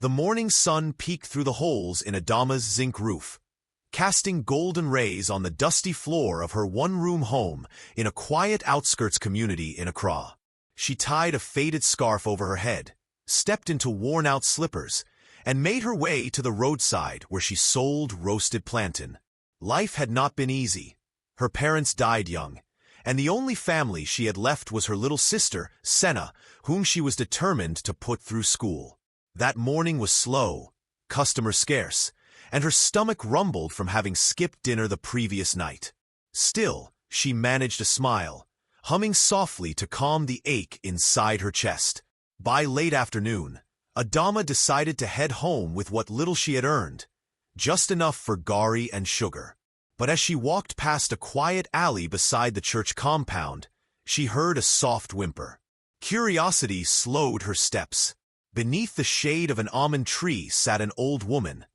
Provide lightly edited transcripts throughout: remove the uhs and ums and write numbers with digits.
The morning sun peeked through the holes in Adama's zinc roof, casting golden rays on the dusty floor of her one-room home in a quiet outskirts community in Accra. She tied a faded scarf over her head, stepped into worn-out slippers, and made her way to the roadside where she sold roasted plantain. Life had not been easy. Her parents died young, and the only family she had left was her little sister, Senna, whom she was determined to put through school. That morning was slow, customer scarce, and her stomach rumbled from having skipped dinner the previous night. Still, she managed a smile, humming softly to calm the ache inside her chest. By late afternoon, Adama decided to head home with what little she had earned, just enough for gari and sugar. But as she walked past a quiet alley beside the church compound, she heard a soft whimper. Curiosity slowed her steps. Beneath the shade of an almond tree sat an old woman,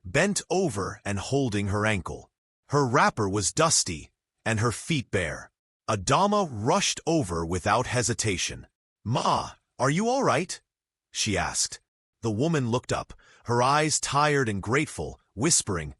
bent over and holding her ankle. Her wrapper was dusty, and her feet bare. Adama rushed over without hesitation. "Ma, are you all right?" she asked. The woman looked up, her eyes tired and grateful, whispering,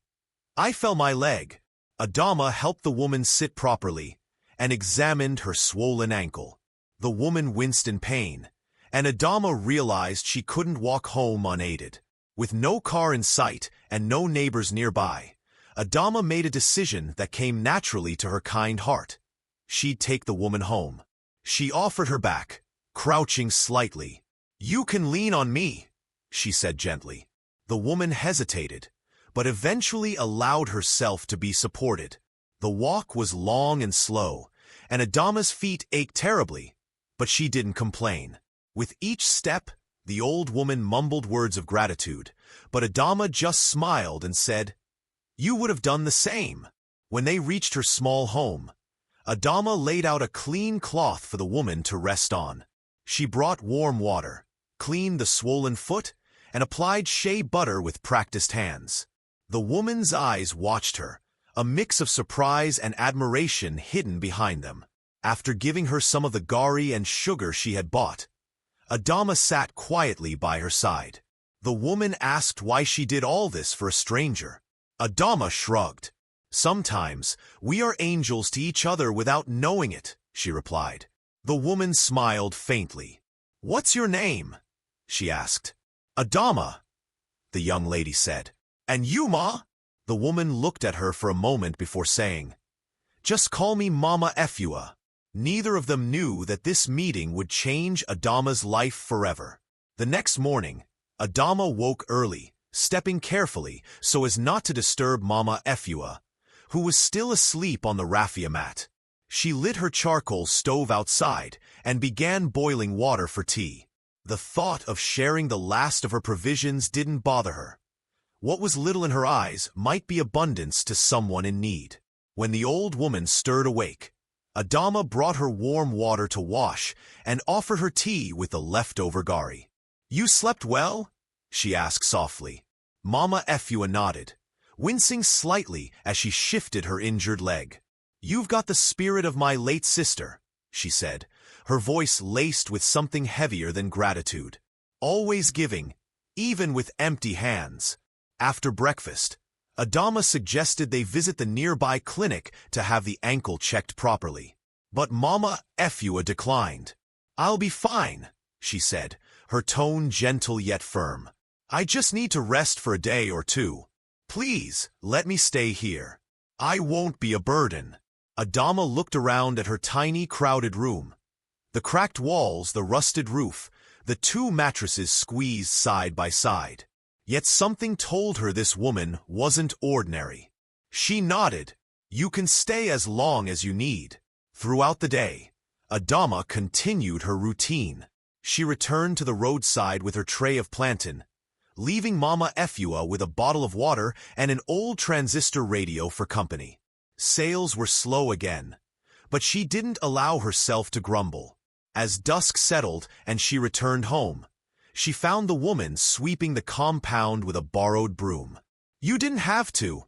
"I fell my leg." Adama helped the woman sit properly and examined her swollen ankle. The woman winced in pain, and Adama realized she couldn't walk home unaided. With no car in sight and no neighbors nearby, Adama made a decision that came naturally to her kind heart. She'd take the woman home. She offered her back, crouching slightly. "You can lean on me," she said gently. The woman hesitated, but eventually allowed herself to be supported. The walk was long and slow, and Adama's feet ached terribly, but she didn't complain. With each step, the old woman mumbled words of gratitude, but Adama just smiled and said, "You would have done the same." When they reached her small home, Adama laid out a clean cloth for the woman to rest on. She brought warm water, cleaned the swollen foot, and applied shea butter with practiced hands. The woman's eyes watched her, a mix of surprise and admiration hidden behind them. After giving her some of the gari and sugar she had bought, Adama sat quietly by her side. The woman asked why she did all this for a stranger. Adama shrugged. "Sometimes we are angels to each other without knowing it," she replied. The woman smiled faintly. "What's your name?" she asked. "Adama," the young lady said. "And you, Ma?" The woman looked at her for a moment before saying, "Just call me Mama Efua." Neither of them knew that this meeting would change Adama's life forever. The next morning, Adama woke early, stepping carefully so as not to disturb Mama Efua, who was still asleep on the raffia mat. She lit her charcoal stove outside and began boiling water for tea. The thought of sharing the last of her provisions didn't bother her. What was little in her eyes might be abundance to someone in need. When the old woman stirred awake, Adama brought her warm water to wash and offered her tea with the leftover gari. "You slept well?" she asked softly. Mama Efua nodded, wincing slightly as she shifted her injured leg. "You've got the spirit of my late sister," she said, her voice laced with something heavier than gratitude. "Always giving, even with empty hands." After breakfast, Adama suggested they visit the nearby clinic to have the ankle checked properly. But Mama Efua declined. "I'll be fine," she said, her tone gentle yet firm. "I just need to rest for a day or two. Please, let me stay here. I won't be a burden." Adama looked around at her tiny, crowded room. The cracked walls, the rusted roof, the two mattresses squeezed side by side. Yet something told her this woman wasn't ordinary. She nodded. "You can stay as long as you need." Throughout the day, Adama continued her routine. She returned to the roadside with her tray of plantain, leaving Mama Efua with a bottle of water and an old transistor radio for company. Sales were slow again, but she didn't allow herself to grumble. As dusk settled and she returned home, she found the woman sweeping the compound with a borrowed broom. "You didn't have to,"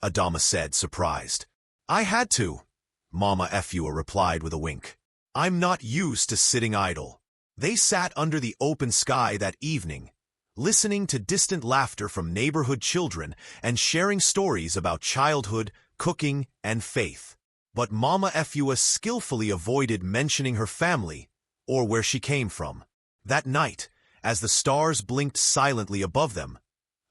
Adama said, surprised. "I had to," Mama Efua replied with a wink. "I'm not used to sitting idle." They sat under the open sky that evening, listening to distant laughter from neighborhood children and sharing stories about childhood, cooking, and faith. But Mama Efua skillfully avoided mentioning her family or where she came from. That night, as the stars blinked silently above them,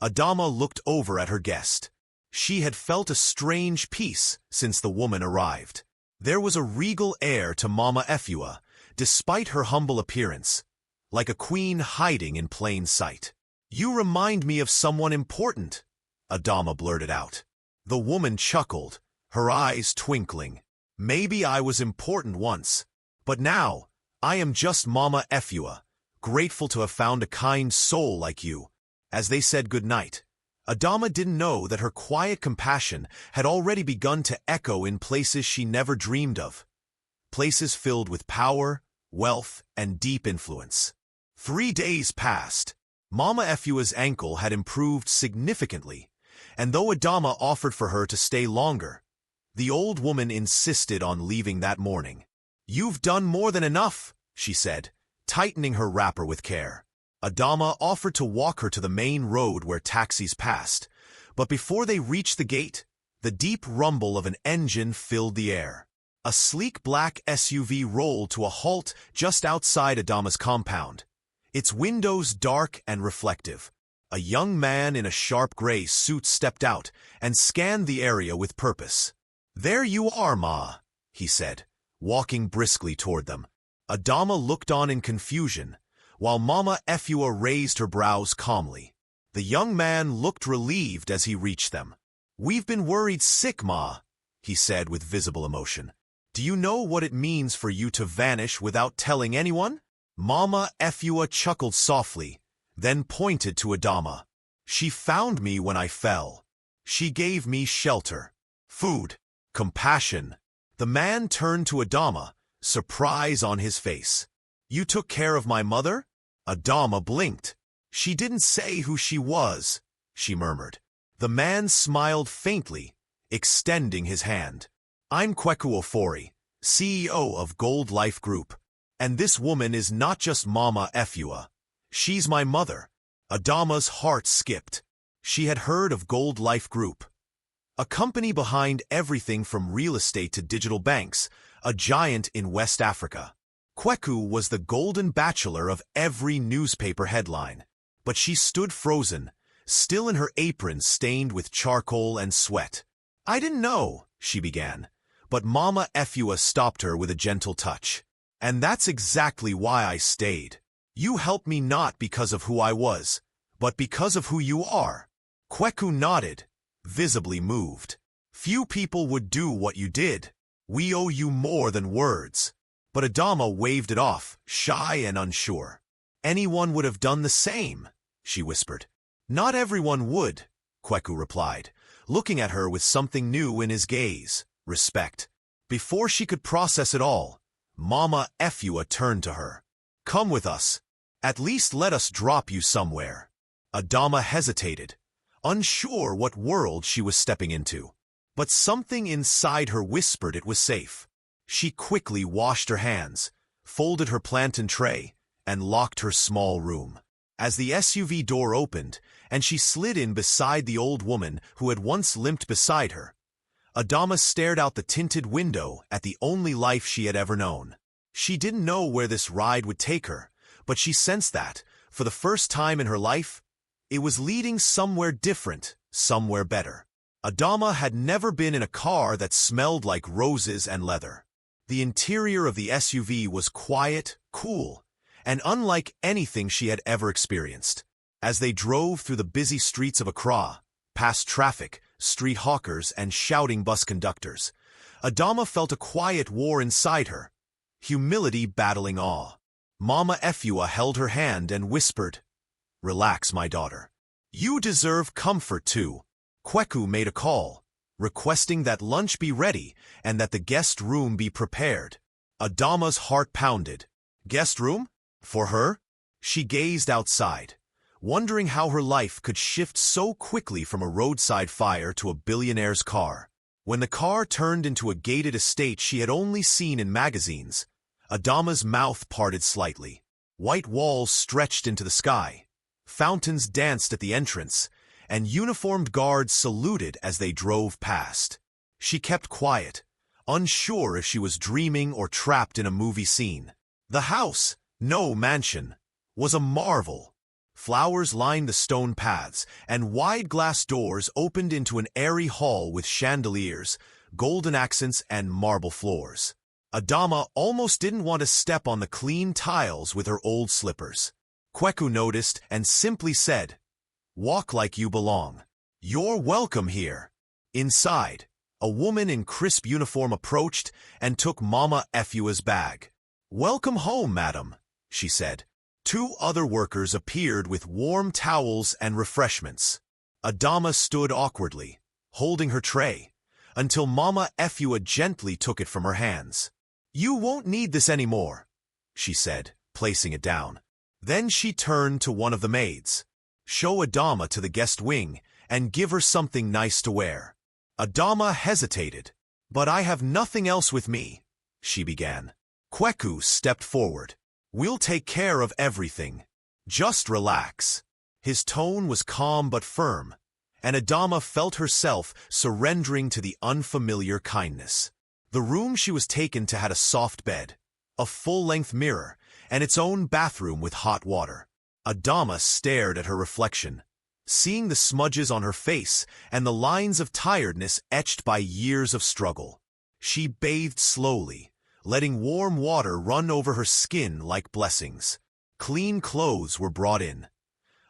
Adama looked over at her guest. She had felt a strange peace since the woman arrived. There was a regal air to Mama Efua, despite her humble appearance, like a queen hiding in plain sight. "You remind me of someone important," Adama blurted out. The woman chuckled, her eyes twinkling. "Maybe I was important once, but now I am just Mama Efua, grateful to have found a kind soul like you." As they said goodnight, Adama didn't know that her quiet compassion had already begun to echo in places she never dreamed of. Places filled with power, wealth, and deep influence. 3 days passed. Mama Efua's ankle had improved significantly, and though Adama offered for her to stay longer, the old woman insisted on leaving that morning. "You've done more than enough," she said, tightening her wrapper with care. Adama offered to walk her to the main road where taxis passed, but before they reached the gate, the deep rumble of an engine filled the air. A sleek black SUV rolled to a halt just outside Adama's compound, its windows dark and reflective. A young man in a sharp gray suit stepped out and scanned the area with purpose. "There you are, Ma," he said, walking briskly toward them. Adama looked on in confusion, while Mama Efua raised her brows calmly. The young man looked relieved as he reached them. "We've been worried sick, Ma," he said with visible emotion. "Do you know what it means for you to vanish without telling anyone?" Mama Efua chuckled softly, then pointed to Adama. "She found me when I fell. She gave me shelter, food, compassion." The man turned to Adama, surprise on his face. "You took care of my mother?" Adama blinked. "She didn't say who she was," she murmured. The man smiled faintly, extending his hand. "I'm Kweku Ofori, CEO of Gold Life Group, and this woman is not just Mama Efua. She's my mother." Adama's heart skipped. She had heard of Gold Life Group, a company behind everything from real estate to digital banks, a giant in West Africa. Kweku was the golden bachelor of every newspaper headline, but she stood frozen, still in her apron stained with charcoal and sweat. "I didn't know," she began, but Mama Efua stopped her with a gentle touch. "And that's exactly why I stayed. You helped me not because of who I was, but because of who you are." Kweku nodded, visibly moved. "Few people would do what you did. We owe you more than words." But Adama waved it off, shy and unsure. "Anyone would have done the same," she whispered. "Not everyone would," Kweku replied, looking at her with something new in his gaze, respect. Before she could process it all, Mama Efua turned to her. "Come with us. At least let us drop you somewhere." Adama hesitated, unsure what world she was stepping into. But something inside her whispered it was safe. She quickly washed her hands, folded her plantain tray, and locked her small room. As the SUV door opened, and she slid in beside the old woman who had once limped beside her, Adama stared out the tinted window at the only life she had ever known. She didn't know where this ride would take her, but she sensed that, for the first time in her life, it was leading somewhere different, somewhere better. Adama had never been in a car that smelled like roses and leather. The interior of the SUV was quiet, cool, and unlike anything she had ever experienced. As they drove through the busy streets of Accra, past traffic, street hawkers, and shouting bus conductors, Adama felt a quiet war inside her, humility battling awe. Mama Efua held her hand and whispered, "Relax, my daughter. You deserve comfort too." Kweku made a call, requesting that lunch be ready and that the guest room be prepared. Adama's heart pounded. Guest room? For her? She gazed outside, wondering how her life could shift so quickly from a roadside fire to a billionaire's car. When the car turned into a gated estate she had only seen in magazines, Adama's mouth parted slightly. White walls stretched into the sky, Fountains danced at the entrance, and uniformed guards saluted as they drove past. She kept quiet, unsure if she was dreaming or trapped in a movie scene. The house, no mansion, was a marvel. Flowers lined the stone paths, and wide glass doors opened into an airy hall with chandeliers, golden accents, and marble floors. Adama almost didn't want to step on the clean tiles with her old slippers. Kweku noticed and simply said, "Walk like you belong. You're welcome here." Inside, a woman in crisp uniform approached and took Mama Efua's bag. "Welcome home, madam," she said. Two other workers appeared with warm towels and refreshments. Adama stood awkwardly, holding her tray, until Mama Efua gently took it from her hands. "You won't need this anymore," she said, placing it down. Then she turned to one of the maids. "Show Adama to the guest wing and give her something nice to wear." Adama hesitated. "But I have nothing else with me," she began. Kweku stepped forward. "We'll take care of everything. Just relax." His tone was calm but firm, and Adama felt herself surrendering to the unfamiliar kindness. The room she was taken to had a soft bed, a full-length mirror, and its own bathroom with hot water. Adama stared at her reflection, seeing the smudges on her face and the lines of tiredness etched by years of struggle. She bathed slowly, letting warm water run over her skin like blessings. Clean clothes were brought in,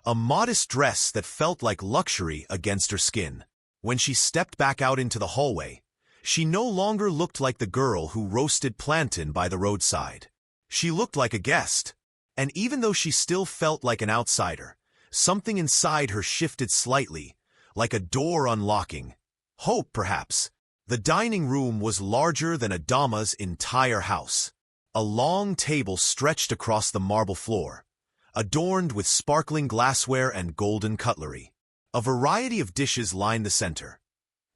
a modest dress that felt like luxury against her skin. When she stepped back out into the hallway, she no longer looked like the girl who roasted plantain by the roadside. She looked like a guest, and even though she still felt like an outsider, something inside her shifted slightly, like a door unlocking. Hope, perhaps. The dining room was larger than Adama's entire house. A long table stretched across the marble floor, adorned with sparkling glassware and golden cutlery. A variety of dishes lined the center.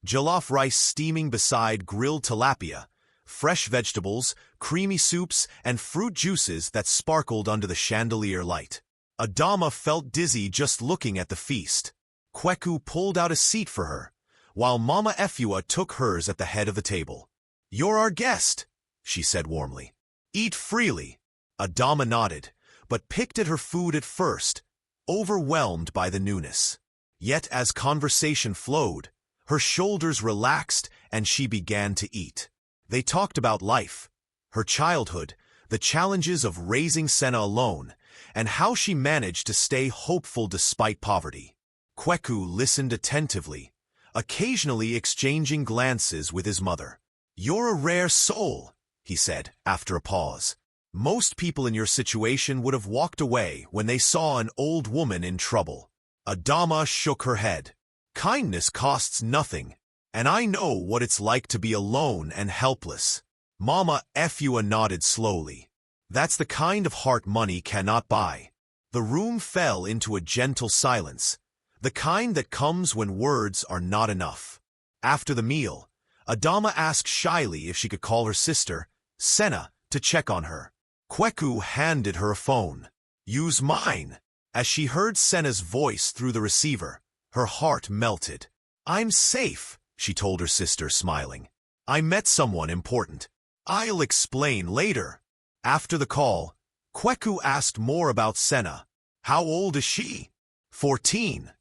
Jollof rice steaming beside grilled tilapia, fresh vegetables, creamy soups, and fruit juices that sparkled under the chandelier light. Adama felt dizzy just looking at the feast. Kweku pulled out a seat for her, while Mama Efua took hers at the head of the table. "You're our guest," she said warmly. "Eat freely." Adama nodded, but picked at her food at first, overwhelmed by the newness. Yet as conversation flowed, her shoulders relaxed and she began to eat. They talked about life, her childhood, the challenges of raising Senna alone, and how she managed to stay hopeful despite poverty. Kweku listened attentively, occasionally exchanging glances with his mother. "You're a rare soul," he said after a pause. "Most people in your situation would have walked away when they saw an old woman in trouble." Adama shook her head. "Kindness costs nothing, and I know what it's like to be alone and helpless." Mama Efua nodded slowly. "That's the kind of heart money cannot buy." The room fell into a gentle silence, the kind that comes when words are not enough. After the meal, Adama asked shyly if she could call her sister, Senna, to check on her. Kweku handed her a phone. "Use mine." As she heard Senna's voice through the receiver, her heart melted. "I'm safe," she told her sister, smiling. "I met someone important. I'll explain later." After the call, Kweku asked more about Senna. "How old is she?" 14,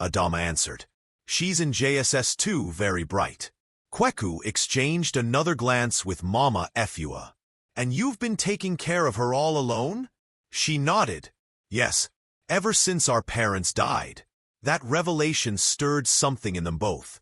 Adama answered. "She's in JSS 2, very bright." Kweku exchanged another glance with Mama Efua. "And you've been taking care of her all alone?" She nodded. "Yes, ever since our parents died." That revelation stirred something in them both.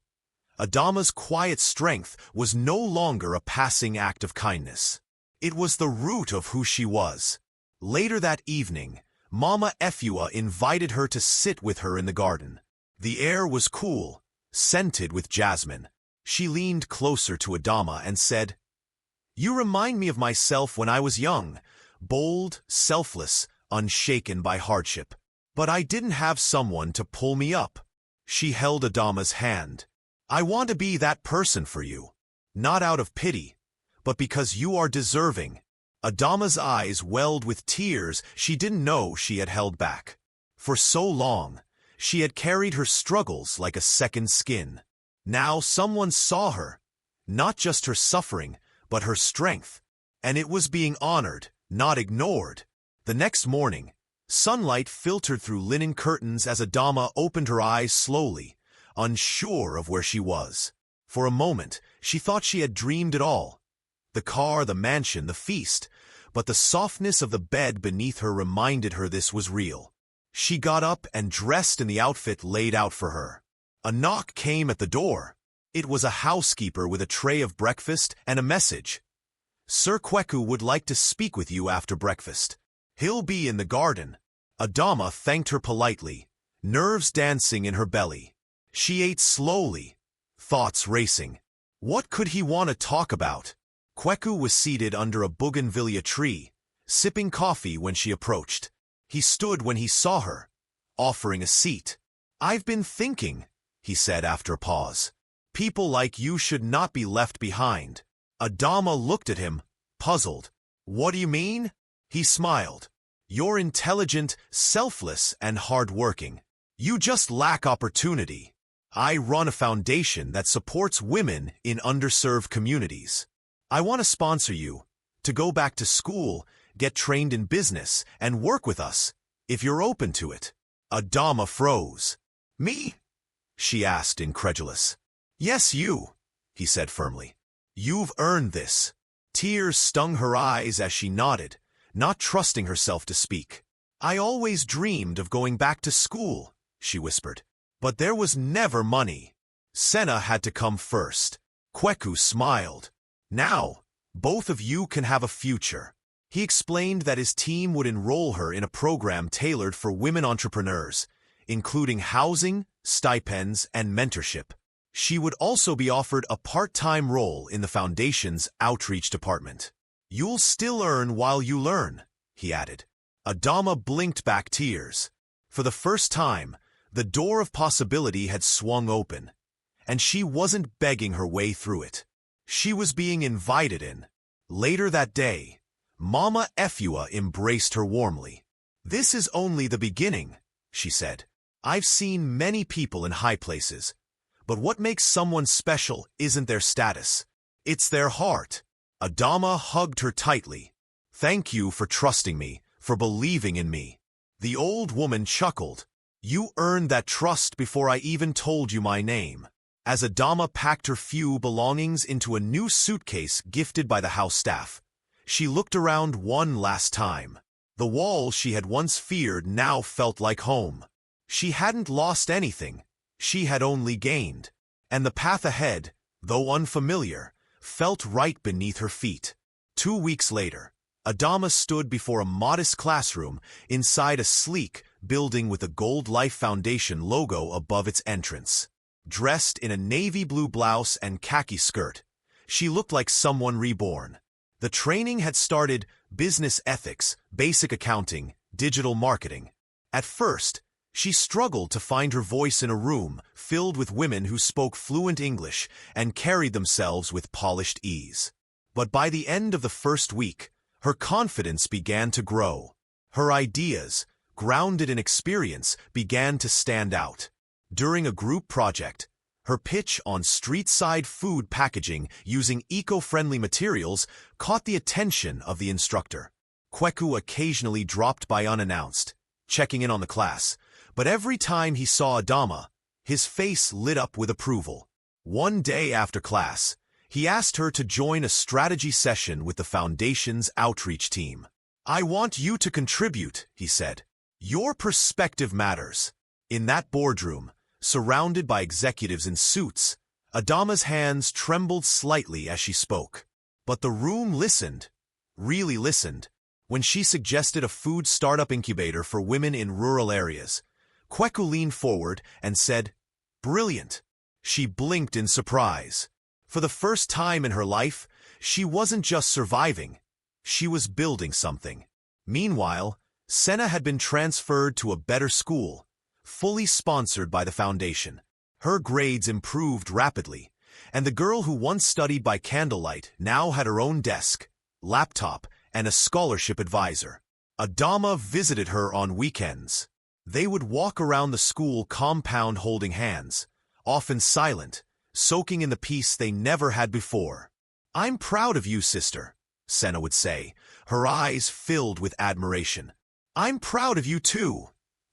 Adama's quiet strength was no longer a passing act of kindness. It was the root of who she was. Later that evening, Mama Efua invited her to sit with her in the garden. The air was cool, scented with jasmine. She leaned closer to Adama and said, "You remind me of myself when I was young, bold, selfless, unshaken by hardship. But I didn't have someone to pull me up." She held Adama's hand. "I want to be that person for you, not out of pity, but because you are deserving." Adama's eyes welled with tears she didn't know she had held back. For so long, she had carried her struggles like a second skin. Now someone saw her, not just her suffering, but her strength, and it was being honored, not ignored. The next morning, sunlight filtered through linen curtains as Adama opened her eyes slowly, unsure of where she was. For a moment, she thought she had dreamed it all. The car, the mansion, the feast, but the softness of the bed beneath her reminded her this was real. She got up and dressed in the outfit laid out for her. A knock came at the door. It was a housekeeper with a tray of breakfast and a message. "Sir Kweku would like to speak with you after breakfast. He'll be in the garden." Adama thanked her politely, nerves dancing in her belly. She ate slowly, thoughts racing. What could he want to talk about? Kweku was seated under a bougainvillea tree, sipping coffee when she approached. He stood when he saw her, offering a seat. "I've been thinking," he said after a pause. "People like you should not be left behind." Adama looked at him, puzzled. "What do you mean?" He smiled. "You're intelligent, selfless, and hard-working. You just lack opportunity. I run a foundation that supports women in underserved communities. I want to sponsor you, to go back to school, get trained in business, and work with us, if you're open to it." Adama froze. "Me?" she asked, incredulous. "Yes, you," he said firmly. "You've earned this." Tears stung her eyes as she nodded, not trusting herself to speak. "I always dreamed of going back to school," she whispered. "But there was never money. Senna had to come first." Kweku smiled. "Now, both of you can have a future." He explained that his team would enroll her in a program tailored for women entrepreneurs, including housing, stipends, and mentorship. She would also be offered a part-time role in the foundation's outreach department. "You'll still earn while you learn," he added. Adama blinked back tears. For the first time, the door of possibility had swung open, and she wasn't begging her way through it. She was being invited in. Later that day, Mama Efua embraced her warmly. "This is only the beginning," she said. "I've seen many people in high places, but what makes someone special isn't their status. It's their heart." Adama hugged her tightly. "Thank you for trusting me, for believing in me." The old woman chuckled. "You earned that trust before I even told you my name." As Adama packed her few belongings into a new suitcase gifted by the house staff, she looked around one last time. The wall she had once feared now felt like home. She hadn't lost anything. She had only gained. And the path ahead, though unfamiliar, felt right beneath her feet. 2 weeks later, Adama stood before a modest classroom inside a sleek building with a Gold Life Foundation logo above its entrance. Dressed in a navy blue blouse and khaki skirt, she looked like someone reborn. The training had started: business ethics, basic accounting, digital marketing. At first, she struggled to find her voice in a room filled with women who spoke fluent English and carried themselves with polished ease. But by the end of the first week, her confidence began to grow. Her ideas, grounded in experience, began to stand out. During a group project, her pitch on street-side food packaging using eco-friendly materials caught the attention of the instructor. Kweku occasionally dropped by unannounced, checking in on the class, but every time he saw Adama, his face lit up with approval. One day after class, he asked her to join a strategy session with the Foundation's outreach team. "I want you to contribute," he said. "Your perspective matters." In that boardroom, surrounded by executives in suits, Adama's hands trembled slightly as she spoke. But the room listened, really listened. When she suggested a food startup incubator for women in rural areas, Kweku leaned forward and said, "Brilliant." She blinked in surprise. For the first time in her life, she wasn't just surviving, she was building something. Meanwhile, Senna had been transferred to a better school, fully sponsored by the foundation. Her grades improved rapidly, and the girl who once studied by candlelight now had her own desk, laptop, and a scholarship advisor. Adama visited her on weekends. They would walk around the school compound holding hands, often silent, soaking in the peace they never had before. "I'm proud of you, sister," Senna would say, her eyes filled with admiration. "I'm proud of you too,"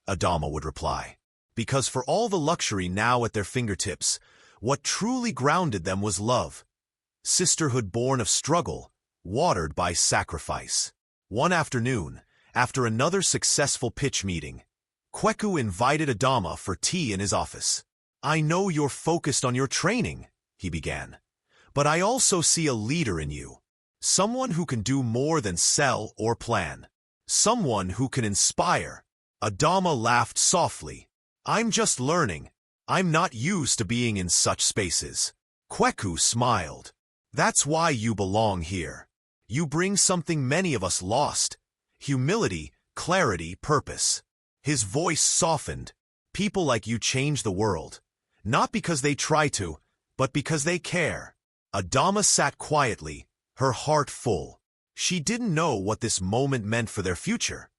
Adama would reply. Because for all the luxury now at their fingertips, what truly grounded them was love. Sisterhood born of struggle, watered by sacrifice. One afternoon, after another successful pitch meeting, Kweku invited Adama for tea in his office. "I know you're focused on your training," he began, "but I also see a leader in you. Someone who can do more than sell or plan. Someone who can inspire." Adama laughed softly. "I'm just learning. I'm not used to being in such spaces." Kweku smiled. "That's why you belong here. You bring something many of us lost: humility, clarity, purpose." His voice softened. "People like you change the world, not because they try to, but because they care." Adama sat quietly, her heart full. She didn't know what this moment meant for their future,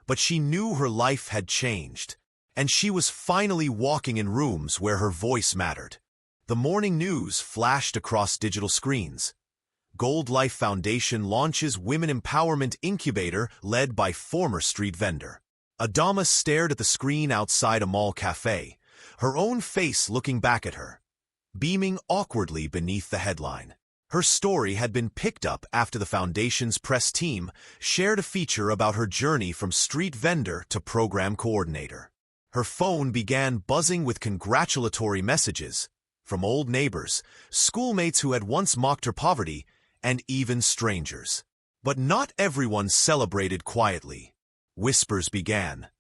but she knew her life had changed, and she was finally walking in rooms where her voice mattered. The morning news flashed across digital screens. Gold Life Foundation launches Women Empowerment Incubator led by former street vendor. Adama stared at the screen outside a mall cafe, her own face looking back at her, beaming awkwardly beneath the headline. Her story had been picked up after the foundation's press team shared a feature about her journey from street vendor to program coordinator. Her phone began buzzing with congratulatory messages from old neighbors, schoolmates who had once mocked her poverty, and even strangers. But not everyone celebrated quietly. Whispers began.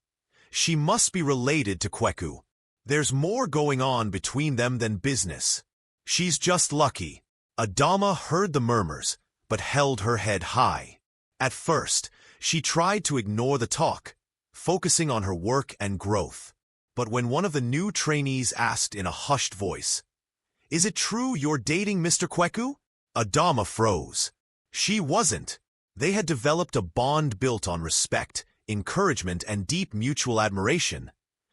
"She must be related to Kweku. There's more going on between them than business. She's just lucky." Adama heard the murmurs, but held her head high. At first, she tried to ignore the talk, focusing on her work and growth. But when one of the new trainees asked in a hushed voice, "Is it true you're dating Mr. Kweku?" Adama froze. She wasn't. They had developed a bond built on respect, encouragement, and deep mutual admiration,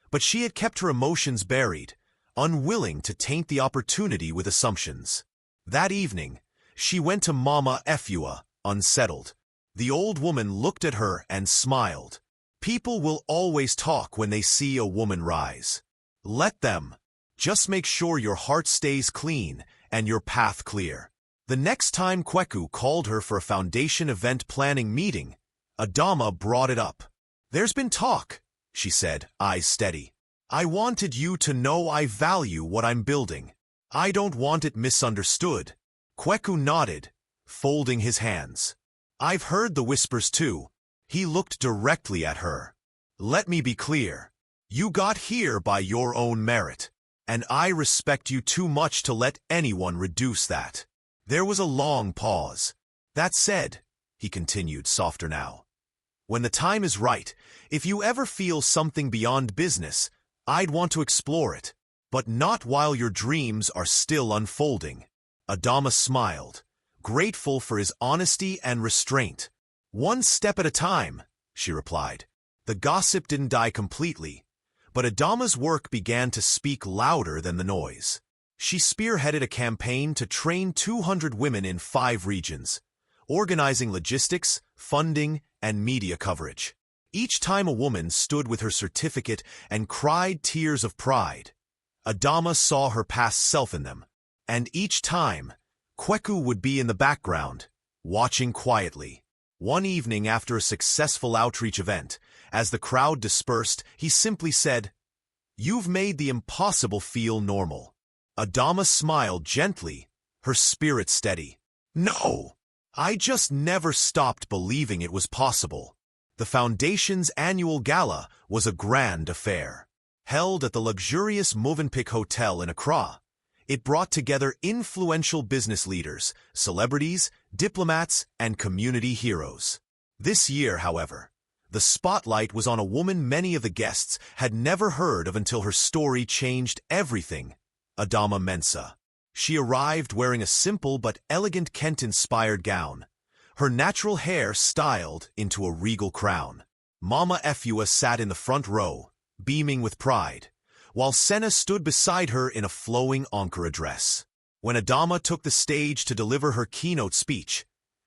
but she had kept her emotions buried, unwilling to taint the opportunity with assumptions. That evening, she went to Mama Efua, unsettled. The old woman looked at her and smiled. "People will always talk when they see a woman rise. Let them. Just make sure your heart stays clean and your path clear." The next time Kweku called her for a foundation event planning meeting, Adama brought it up. "There's been talk," she said, eyes steady. "I wanted you to know I value what I'm building. I don't want it misunderstood." Kweku nodded, folding his hands. "I've heard the whispers too." He looked directly at her. "Let me be clear. You got here by your own merit, and I respect you too much to let anyone reduce that." There was a long pause. "That said," he continued, softer now, "when the time is right, if you ever feel something beyond business, I'd want to explore it, but not while your dreams are still unfolding." Adama smiled, grateful for his honesty and restraint. "One step at a time," she replied. The gossip didn't die completely, but Adama's work began to speak louder than the noise. She spearheaded a campaign to train 200 women in 5 regions, organizing logistics, funding, and media coverage. Each time a woman stood with her certificate and cried tears of pride, Adama saw her past self in them. And each time, Kweku would be in the background, watching quietly. One evening after a successful outreach event, as the crowd dispersed, he simply said, "You've made the impossible feel normal." Adama smiled gently, her spirit steady. "No, I just never stopped believing it was possible." The foundation's annual gala was a grand affair. Held at the luxurious Movenpick Hotel in Accra, it brought together influential business leaders, celebrities, diplomats, and community heroes. This year, however, the spotlight was on a woman many of the guests had never heard of until her story changed everything: Adama Mensah. She arrived wearing a simple but elegant Kent-inspired gown, her natural hair styled into a regal crown. Mama Efua sat in the front row, beaming with pride, while Senna stood beside her in a flowing Ankara dress. When Adama took the stage to deliver her keynote speech,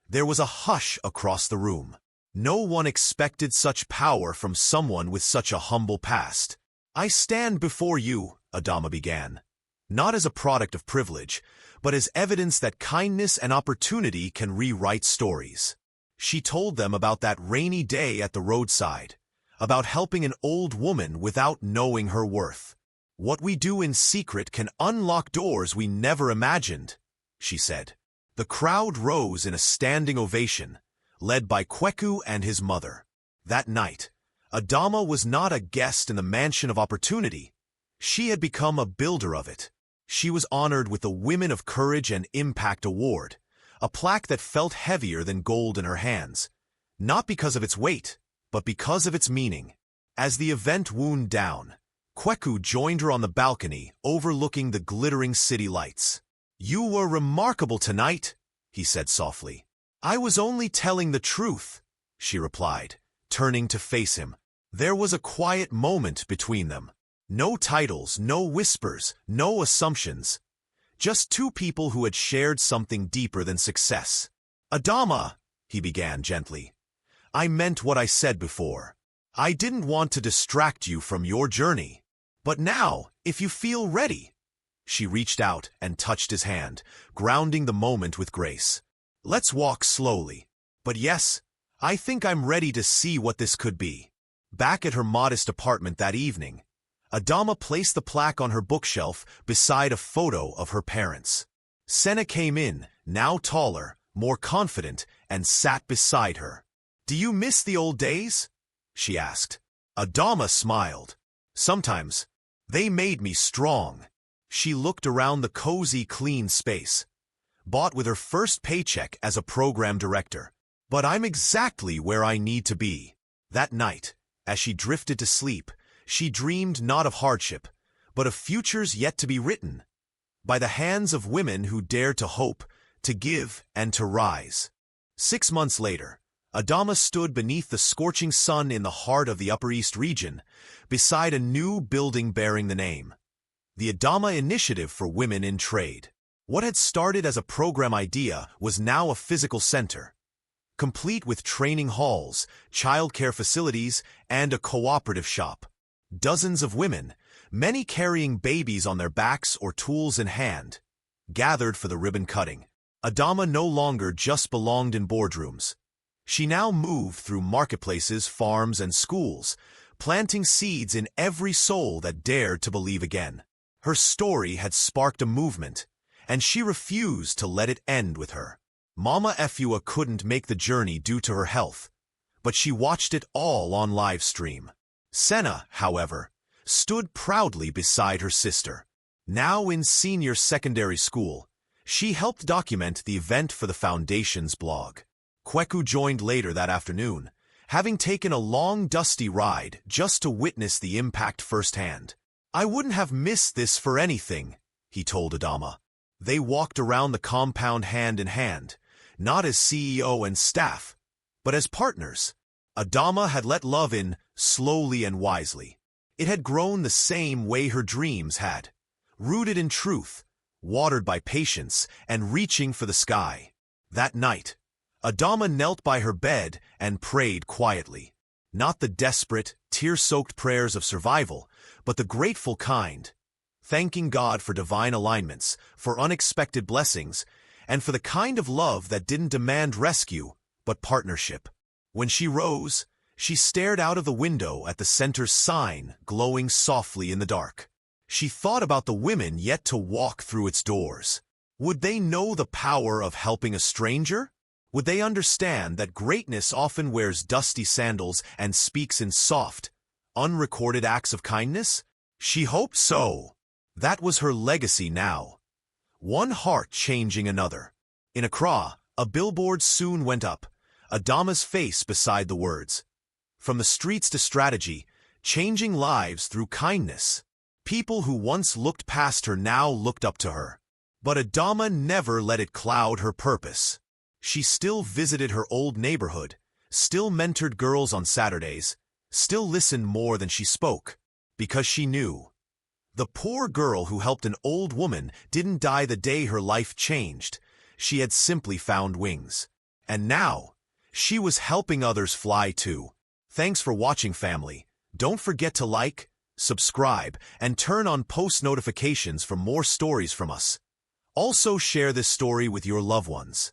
there was a hush across the room. No one expected such power from someone with such a humble past. "I stand before you," Adama began, "not as a product of privilege, but as evidence that kindness and opportunity can rewrite stories." She told them about that rainy day at the roadside, about helping an old woman without knowing her worth. "What we do in secret can unlock doors we never imagined," she said. The crowd rose in a standing ovation, led by Kweku and his mother. That night, Adama was not a guest in the mansion of opportunity. She had become a builder of it. She was honored with the Women of Courage and Impact Award, a plaque that felt heavier than gold in her hands, not because of its weight, but because of its meaning. As the event wound down, Kweku joined her on the balcony overlooking the glittering city lights. "You were remarkable tonight," he said softly. "I was only telling the truth," she replied, turning to face him. There was a quiet moment between them. No titles, no whispers, no assumptions. Just two people who had shared something deeper than success. "Adama," he began gently, "I meant what I said before. I didn't want to distract you from your journey. But now, if you feel ready." She reached out and touched his hand, grounding the moment with grace. "Let's walk slowly. But yes, I think I'm ready to see what this could be." Back at her modest apartment that evening, Adama placed the plaque on her bookshelf beside a photo of her parents. Senna came in, now taller, more confident, and sat beside her. "Do you miss the old days?" she asked. Adama smiled. "Sometimes. They made me strong." She looked around the cozy, clean space, bought with her first paycheck as a program director. "But I'm exactly where I need to be." That night, as she drifted to sleep, she dreamed not of hardship, but of futures yet to be written, by the hands of women who dared to hope, to give, and to rise. 6 months later, Adama stood beneath the scorching sun in the heart of the Upper East region, beside a new building bearing the name, the Adama Initiative for Women in Trade. What had started as a program idea was now a physical center, complete with training halls, childcare facilities, and a cooperative shop. Dozens of women, many carrying babies on their backs or tools in hand, gathered for the ribbon cutting. Adama no longer just belonged in boardrooms. She now moved through marketplaces, farms, and schools, planting seeds in every soul that dared to believe again. Her story had sparked a movement, and she refused to let it end with her. Mama Efua couldn't make the journey due to her health, but she watched it all on live stream. Senna, however, stood proudly beside her sister. Now in senior secondary school, she helped document the event for the Foundation's blog. Kweku joined later that afternoon, having taken a long dusty ride just to witness the impact firsthand. "I wouldn't have missed this for anything," he told Adama. They walked around the compound hand in hand, not as CEO and staff, but as partners. Adama had let love in slowly and wisely. It had grown the same way her dreams had, rooted in truth, watered by patience, and reaching for the sky. That night, Adama knelt by her bed and prayed quietly. Not the desperate, tear-soaked prayers of survival, but the grateful kind, thanking God for divine alignments, for unexpected blessings, and for the kind of love that didn't demand rescue, but partnership. When she rose, she stared out of the window at the center's sign glowing softly in the dark. She thought about the women yet to walk through its doors. Would they know the power of helping a stranger? Would they understand that greatness often wears dusty sandals and speaks in soft, unrecorded acts of kindness? She hoped so. That was her legacy now. One heart changing another. In Accra, a billboard soon went up, Adama's face beside the words. "From the streets to strategy, changing lives through kindness." People who once looked past her now looked up to her. But Adama never let it cloud her purpose. She still visited her old neighborhood, still mentored girls on Saturdays, still listened more than she spoke. Because she knew. The poor girl who helped an old woman didn't die the day her life changed. She had simply found wings. And now, she was helping others fly too. Thanks for watching, family. Don't forget to like, subscribe, and turn on post notifications for more stories from us. Also share this story with your loved ones.